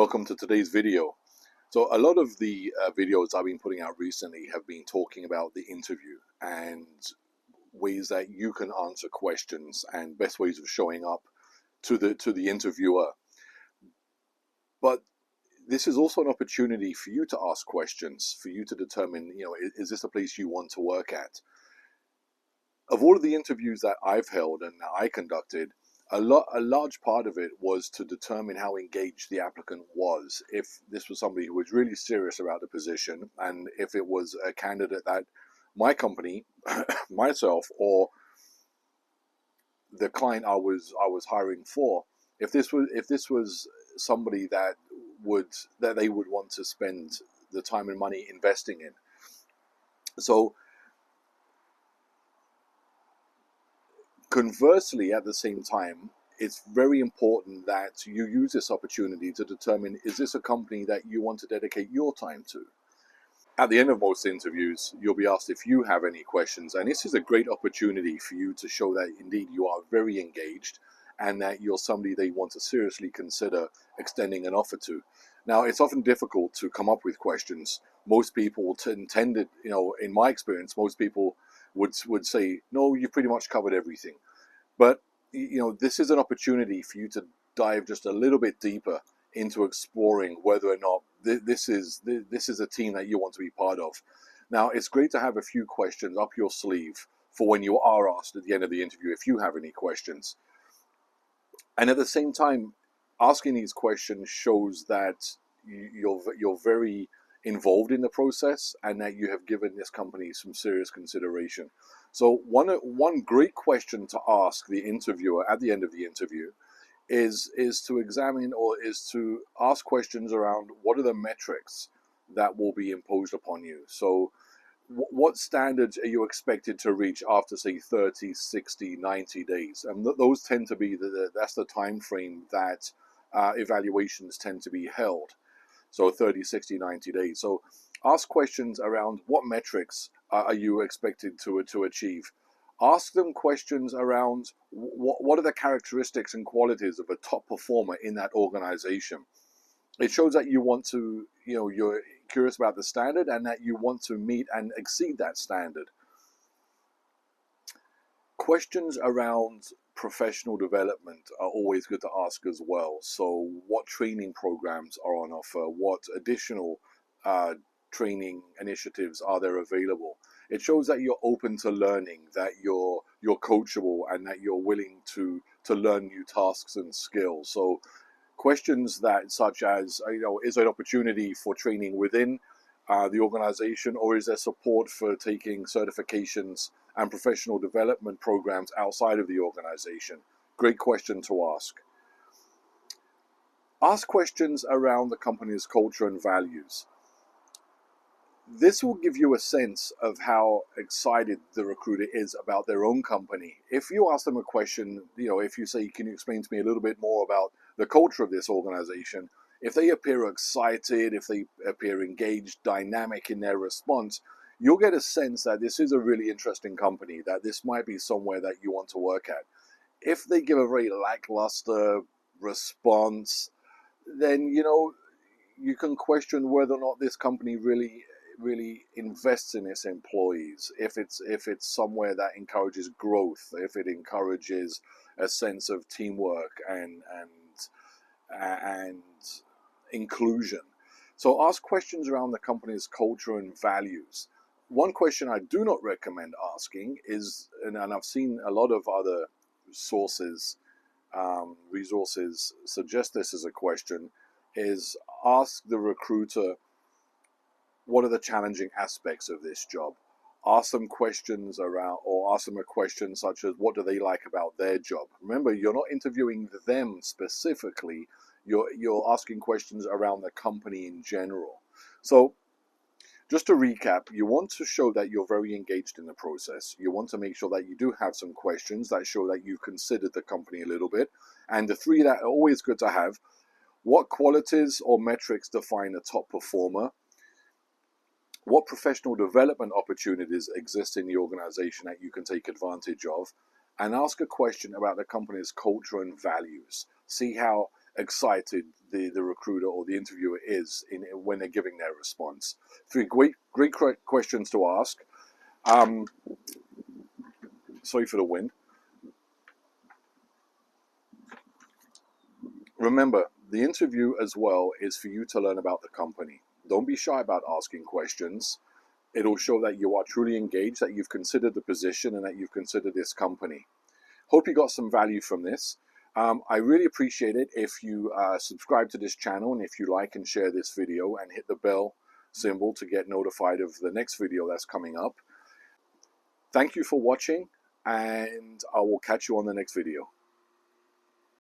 Welcome to today's video. So a lot of the videos I've been putting out recently have been talking about the interview and ways that you can answer questions and best ways of showing up to the interviewer. But this is also an opportunity for you to ask questions, for you to determine, is this a place you want to work at? Of all of the interviews that I've held and that I conducted, a large part of it was to determine how engaged the applicant was. If this was somebody who was really serious about the position, and if it was a candidate that my company, myself, or the client I was hiring for, if this was somebody that they would want to spend the time and money investing in. So conversely, at the same time, it's very important that you use this opportunity to determine, is this a company that you want to dedicate your time to? At the end of most interviews, you'll be asked if you have any questions, and this is a great opportunity for you to show that indeed you are very engaged and that you're somebody they want to seriously consider extending an offer to. Now, it's often difficult to come up with questions. Most people intended, in my experience, most people would say, no, you've pretty much covered everything. But, this is an opportunity for you to dive just a little bit deeper into exploring whether or not this is a team that you want to be part of. Now, it's great to have a few questions up your sleeve for when you are asked at the end of the interview if you have any questions. And at the same time, asking these questions shows that you're very involved in the process and that you have given this company some serious consideration. So one great question to ask the interviewer at the end of the interview is to examine, or is to ask questions around what are the metrics that will be imposed upon you. So what standards are you expected to reach after, say, 30, 60, 90 days? And those tend to be, that's the time frame that evaluations tend to be held. So 30, 60, 90 days. So ask questions around what metrics are you expected to achieve. Ask them questions around what are the characteristics and qualities of a top performer in that organization. It shows that you want to, you're curious about the standard and that you want to meet and exceed that standard. Questions around professional development are always good to ask as well. So what training programs are on offer? What additional training initiatives are there available? It shows that you're open to learning, that you're coachable, and that you're willing to learn new tasks and skills. So questions that, such as, is there an opportunity for training within the organization, or is there support for taking certifications and professional development programs outside of the organization? Great question to ask. Ask questions around the company's culture and values. This will give you a sense of how excited the recruiter is about their own company. If you ask them a question, if you say, can you explain to me a little bit more about the culture of this organization? If they appear excited, if they appear engaged, dynamic in their response, you'll get a sense that this is a really interesting company, that this might be somewhere that you want to work at. If they give a very lackluster response, then, you can question whether or not this company really invests in its employees, if it's somewhere that encourages growth, if it encourages a sense of teamwork and inclusion. So ask questions around the company's culture and values. One question I do not recommend asking is, and I've seen a lot of other sources, resources suggest this as a question, is ask the recruiter, what are the challenging aspects of this job? Ask them questions around, or ask them a question such as, what do they like about their job? Remember, you're not interviewing them specifically. You're asking questions around the company in general. So just to recap, you want to show that you're very engaged in the process. You want to make sure that you do have some questions that show that you've considered the company a little bit. And the three that are always good to have: what qualities or metrics define a top performer? What professional development opportunities exist in the organization that you can take advantage of? And ask a question about the company's culture and values. See how excited the recruiter or the interviewer is when they're giving their response. 3 great questions to ask. Sorry for the wind. Remember, the interview as well is for you to learn about the company. Don't be shy about asking questions. It'll show that you are truly engaged, that you've considered the position, and that you've considered this company. Hope you got some value from this. I really appreciate it if you subscribe to this channel, and if you like and share this video, and hit the bell symbol to get notified of the next video that's coming up. Thank you for watching, and I will catch you on the next video.